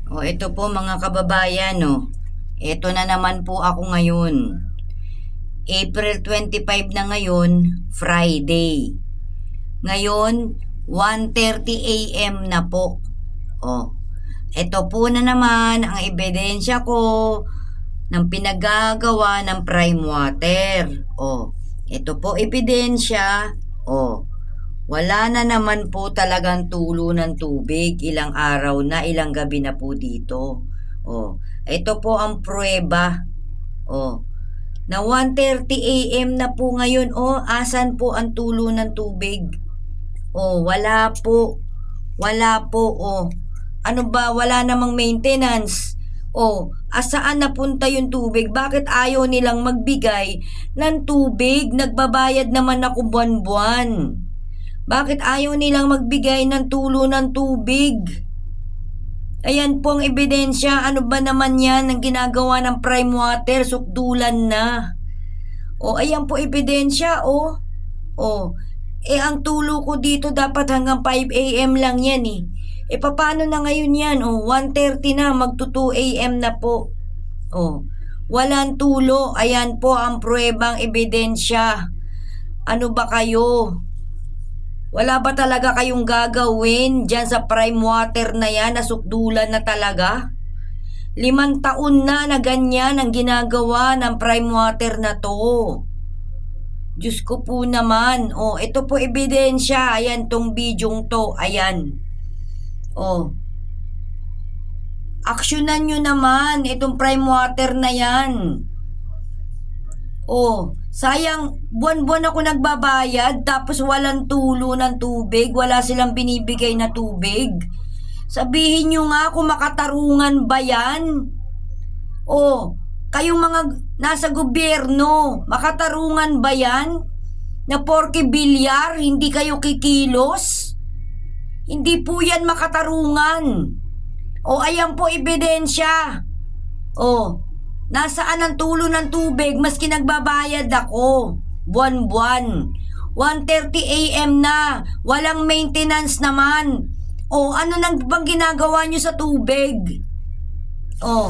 O ito po mga kababayan, no. Ito na naman po ako ngayon. April 25 na ngayon, Friday. Ngayon, 1:30 AM na po. O, ito po na naman ang ebidensya ko ng pinagagawa ng prime water. O, ito po ebidensya. O, wala na naman po talagang tulo ng tubig. Ilang araw na, ilang gabi na po dito. O, ito po ang pruweba. O, na 1:30 AM na po ngayon. O, asan po ang tulo ng tubig? O, wala po. Wala po. O, ano ba? Wala namang maintenance. O, asaan napunta yung tubig? Bakit ayaw nilang magbigay ng tubig? Nagbabayad naman ako buwan-buwan. Bakit ayaw nilang magbigay ng tulo ng tubig? Ayan po ang ebidensya. Ano ba naman yan ang ginagawa ng prime water? Sukdulan na. O, ayan po ebidensya. O, ang tulo ko dito dapat hanggang 5 AM lang yan eh. Paano na ngayon yan? O, 1:30 na, magto 2 AM na po. O, walang tulo. Ayan po ang pruwebang ebidensya. Ano ba kayo? Wala ba talaga kayong gagawin dyan sa prime water na yan? Nasukdulan na talaga? 5 taon na ganyan ang ginagawa ng prime water na to. Diyos ko po naman. O, ito po ebidensya. Ayan tong bidyong to. Ayan. O, aksyonan nyo naman itong prime water na yan. O, sayang buwan-buwan ako nagbabayad tapos walang tulo ng tubig. Wala silang binibigay na tubig. Sabihin nyo nga kung makatarungan ba yan? O, kayong mga nasa gobyerno, makatarungan ba yan? Na porke bilyar, hindi kayo kikilos? Hindi po yan makatarungan. O, ayan po ebidensya. O, nasaan ang tulo ng tubig maski nagbabayad ako buwan-buwan? 1:30 AM na, walang maintenance naman. O, ano nang bang ginagawa nyo sa tubig? O,